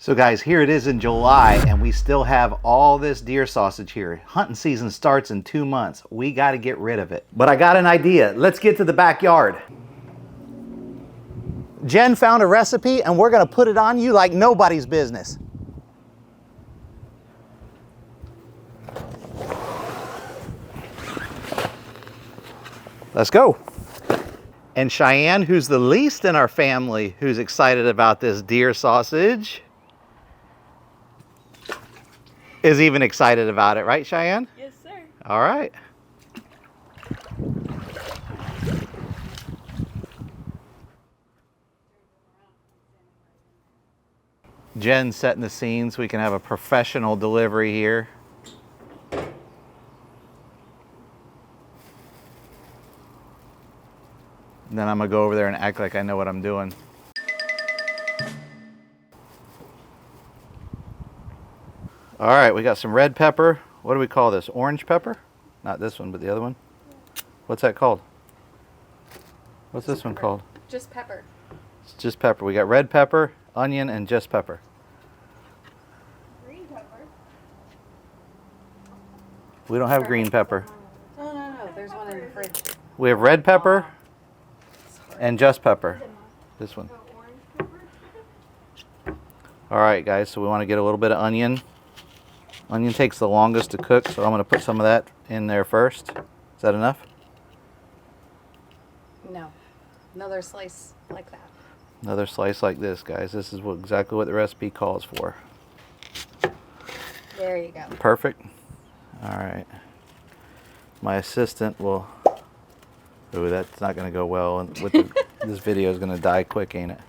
So guys, here it is in July and we still have all this deer sausage here. Hunting season starts in 2 months. We got to get rid of it. But I got an idea. Let's get to the backyard. Jen found a recipe and we're going to put it on you like nobody's business. Let's go. And Cheyenne, who's the least in our family, who's excited about this deer sausage, is even excited about it, right, Cheyenne? Yes, sir. All right. Jen's setting the scene so we can have a professional delivery here. And then I'm gonna go over there and act like I know what I'm doing. All right, we got some red pepper. What do we call this? Orange pepper? Not this one, but the other one. What's that called? What's this one called? Just pepper. It's just pepper. We got red pepper, onion, and just pepper. Green pepper. We don't have green pepper. No. There's one in the fridge. We have red pepper and just pepper. This one. All right, guys, so we want to get a little bit of onion. Onion takes the longest to cook, so I'm going to put some of that in there first. Is that enough? No. Another slice like that. Another slice like this, guys. This is exactly what the recipe calls for. There you go. Perfect. All right. My assistant will... Ooh, that's not going to go well. And with this video is going to die quick, ain't it?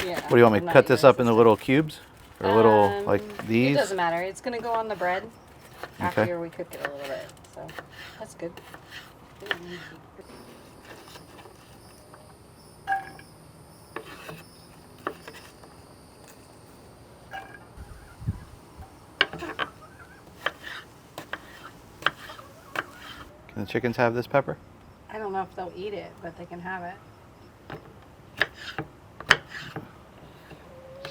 Yeah. What do you want me to cut this up into little cubes? Or little, like these? It doesn't matter. It's going to go on the bread after Okay. we cook it a little bit. So that's good. Can the chickens have this pepper? I don't know if they'll eat it, but they can have it.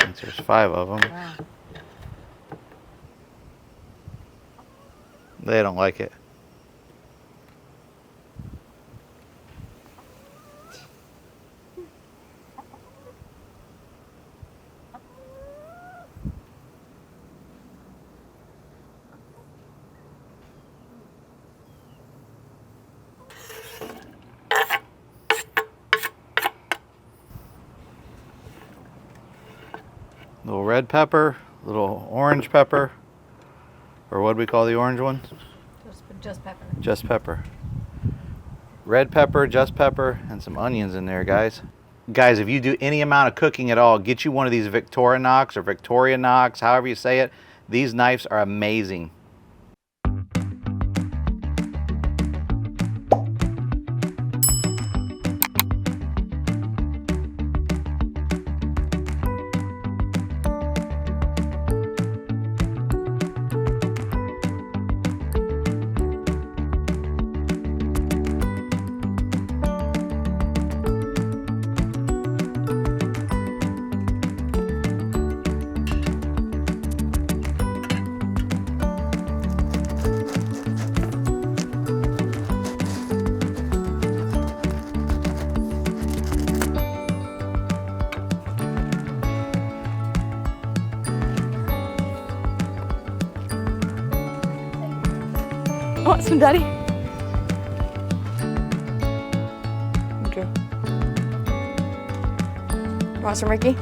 Since there's 5 of them. Wow. They don't like it. Little red pepper, little orange pepper, or what do we call the orange one? Just pepper. Just pepper. Red pepper, just pepper, and some onions in there, guys. Guys, if you do any amount of cooking at all, get you one of these Victorinox or Victorinox, however you say it. These knives are amazing. Want some, Daddy? Okay. Want some, Ricky?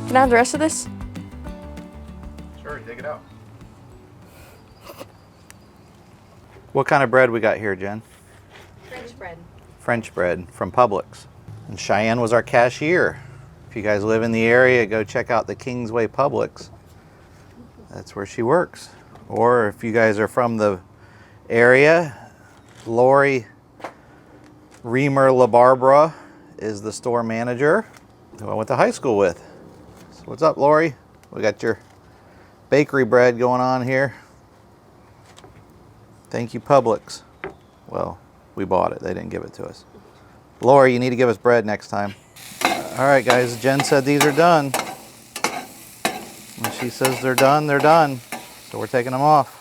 Can I have the rest of this? Sure, take it out. What kind of bread we got here, Jen? French bread. French bread from Publix. And Cheyenne was our cashier. If you guys live in the area, go check out the Kingsway Publix. That's where she works. Or if you guys are from the area, Lori Reamer LaBarbara is the store manager who I went to high school with. So what's up, Lori? We got your bakery bread going on here. Thank you, Publix. Well, we bought it. They didn't give it to us. Lori, you need to give us bread next time. All right, guys, Jen said these are done. When she says they're done, they're done. So we're taking them off.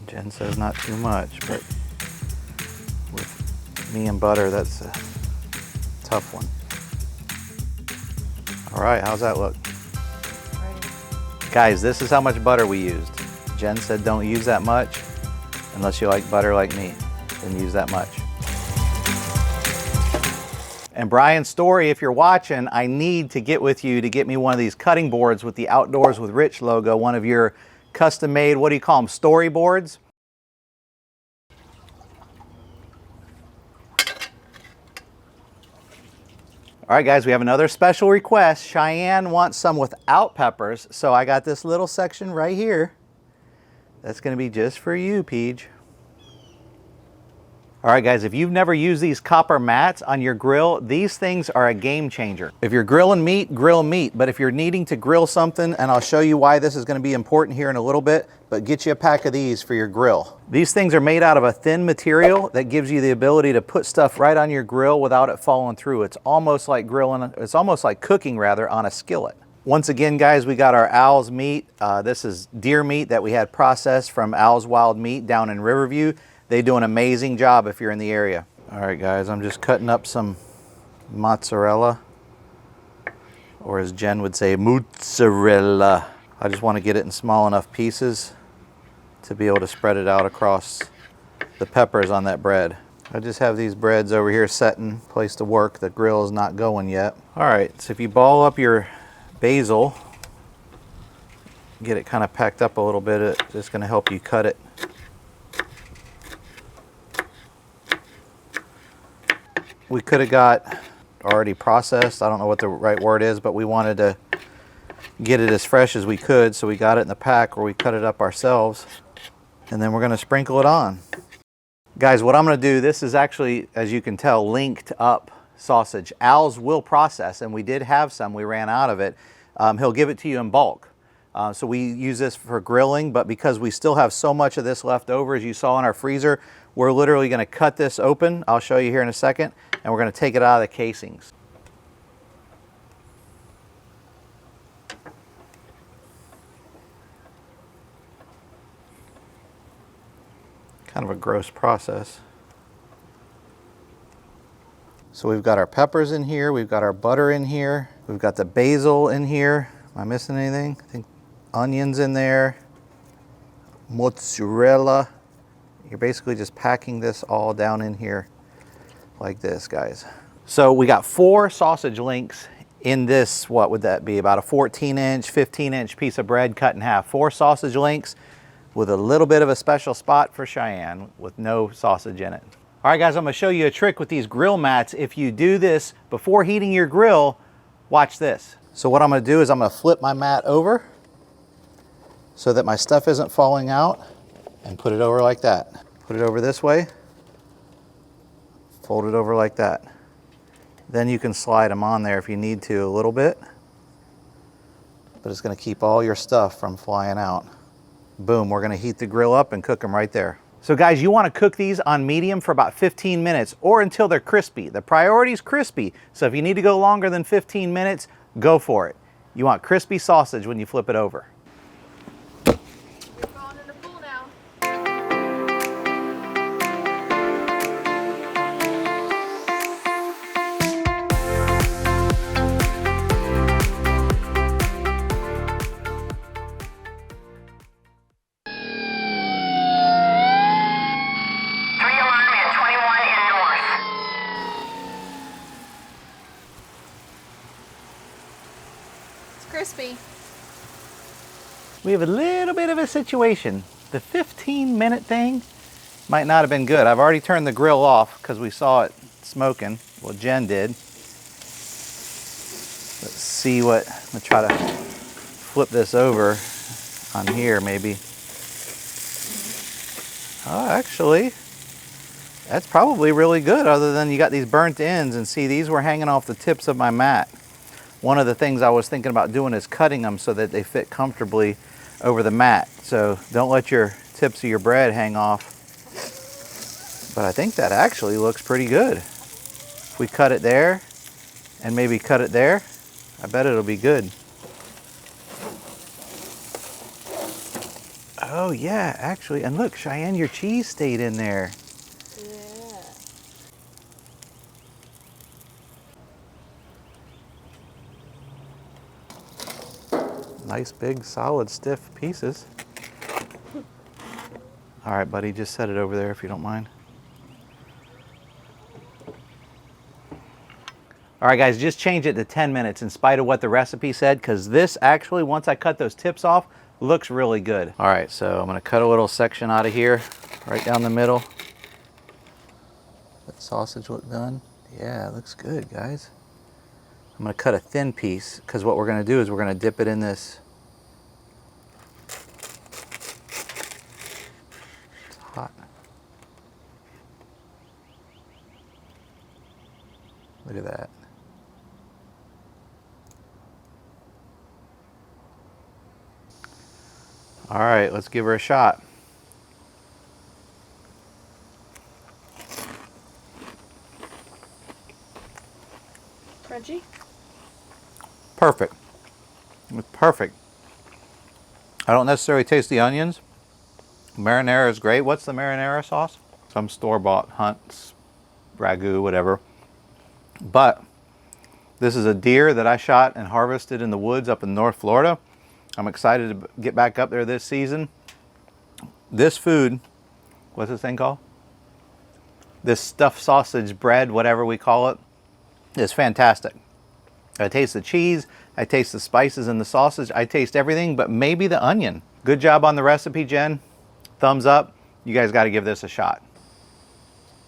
Jen says not too much, but with me and butter, that's a tough one. All right, how's that look? Guys, this is how much butter we used. Jen said don't use that much unless you like butter like me, then use that much. And Brian Story, if you're watching, I need to get with you to get me one of these cutting boards with the Outdoors with Rich logo, one of your custom made, what do you call them, storyboards? All right, guys, we have another special request. Cheyenne wants some without peppers, so I got this little section right here. That's gonna be just for you, Peach. All right, guys, if you've never used these copper mats on your grill, these things are a game changer. If you're grilling meat, grill meat. But if you're needing to grill something, and I'll show you why this is gonna be important here in a little bit, but get you a pack of these for your grill. These things are made out of a thin material that gives you the ability to put stuff right on your grill without it falling through. It's almost like grilling, it's almost like cooking rather on a skillet. Once again, guys, we got our Al's meat. This is deer meat that we had processed from Al's Wild Meat down in Riverview. They do an amazing job if you're in the area. All right, guys, I'm just cutting up some mozzarella, or as Jen would say, mozzarella. I just want to get it in small enough pieces to be able to spread it out across the peppers on that bread. I just have these breads over here setting, place to work. The grill is not going yet. All right, so if you ball up your basil, get it kind of packed up a little bit, it's just going to help you cut it. We could have got already processed. I don't know what the right word is, but we wanted to get it as fresh as we could, so we got it in the pack where we cut it up ourselves, and then we're going to sprinkle it on. Guys, what I'm going to do, this is actually, as you can tell, linked up sausage. Al's will process, and we did have some. We ran out of it. He'll give it to you in bulk. So we use this for grilling, but because we still have so much of this left over, as you saw in our freezer, we're literally going to cut this open. I'll show you here in a second, and we're going to take it out of the casings. Kind of a gross process. So we've got our peppers in here, we've got our butter in here, we've got the basil in here. Am I missing anything? I think onions in there, mozzarella. You're basically just packing this all down in here like this, guys. So we got 4 sausage links in this, what would that be? About a 14-inch, 15-inch piece of bread cut in half. 4 sausage links with a little bit of a special spot for Cheyenne with no sausage in it. All right, guys, I'm gonna show you a trick with these grill mats. If you do this before heating your grill, watch this. So what I'm gonna do is I'm gonna flip my mat over so that my stuff isn't falling out, and put it over like that. Put it over this way, fold it over like that. Then you can slide them on there if you need to a little bit, but it's gonna keep all your stuff from flying out. Boom, we're gonna heat the grill up and cook them right there. So guys, you wanna cook these on medium for about 15 minutes or until they're crispy. The priority is crispy, so if you need to go longer than 15 minutes, go for it. You want crispy sausage when you flip it over. You're falling in the pool now. Crispy. We have a little bit of a situation. The 15-minute thing might not have been good. I've already turned the grill off because we saw it smoking. Well, Jen did. Let's see what, I'm gonna try to flip this over on here maybe. Oh, actually, that's probably really good, other than you got these burnt ends, and see, these were hanging off the tips of my mat. one of the things I was thinking about doing is cutting them so that they fit comfortably over the mat. So don't let your tips of your bread hang off. But I think that actually looks pretty good. If we cut it there and maybe cut it there, I bet it'll be good. Oh yeah, actually, and look, Cheyenne, your cheese stayed in there. Yeah. Nice big solid stiff pieces. All right, buddy, just set it over there if you don't mind. All right, guys, just change it to 10 minutes in spite of what the recipe said, because this actually, once I cut those tips off, looks really good. All right, so I'm gonna cut a little section out of here, right down the middle. That sausage look done? Yeah, it looks good, guys. I'm gonna cut a thin piece, because what we're gonna do is we're gonna dip it in this. It's hot. Look at that. All right, let's give her a shot. Crunchy? Perfect. It's perfect. I don't necessarily taste the onions. Marinara is great. What's the marinara sauce? Some store-bought Hunt's ragu, whatever. But this is a deer that I shot and harvested in the woods up in North Florida. I'm excited to get back up there this season. This food, what's this thing called? This stuffed sausage bread, whatever we call it, is fantastic. I taste the cheese, I taste the spices in the sausage, I taste everything but maybe the onion. Good job on the recipe, Jen. Thumbs up. You guys got to give this a shot.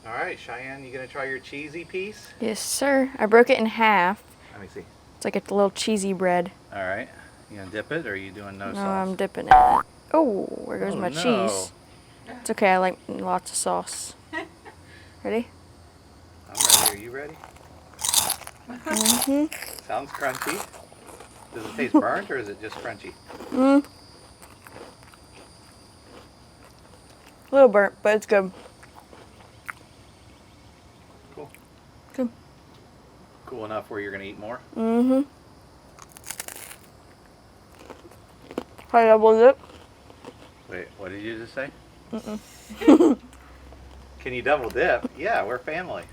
All right, Cheyenne, you gonna try your cheesy piece? Yes, sir. I broke it in half. Let me see. It's like a little cheesy bread. All right. You gonna dip it, or are you doing no No, sauce? I'm dipping it. Oh, there goes my no. cheese. It's okay, I like lots of sauce. Ready? I'm ready. Are you ready? Mm-hmm. Sounds crunchy. Does it taste burnt, or is it just crunchy? A little burnt, but it's good. Cool. Good. Cool enough where you're gonna eat more? Mm-hmm. I double dip. Wait, what did you just say? Mm-mm. Can you double dip? Yeah, we're family.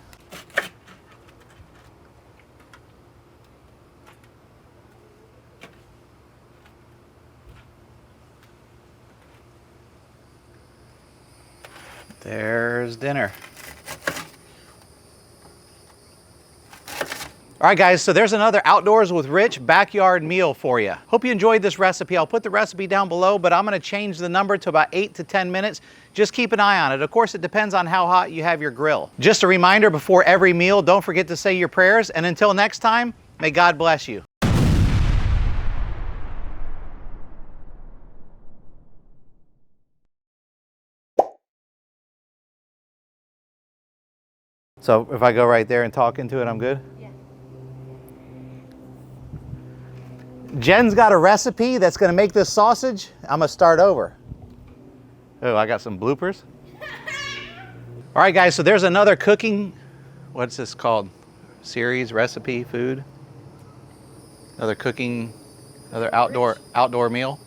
There's dinner. All right, guys, so there's another Outdoors with Rich backyard meal for you. Hope you enjoyed this recipe. I'll put the recipe down below, but I'm gonna change the number to about 8 to 10 minutes. Just keep an eye on it. Of course, it depends on how hot you have your grill. Just a reminder before every meal, don't forget to say your prayers, and until next time, may God bless you. So if I go right there and talk into it, I'm good? Yeah. Jen's got a recipe that's gonna make this sausage. I'm gonna start over. Oh, I got some bloopers. All right, guys, so there's another cooking, what's this called? Series, recipe, food? Another cooking, another outdoor meal.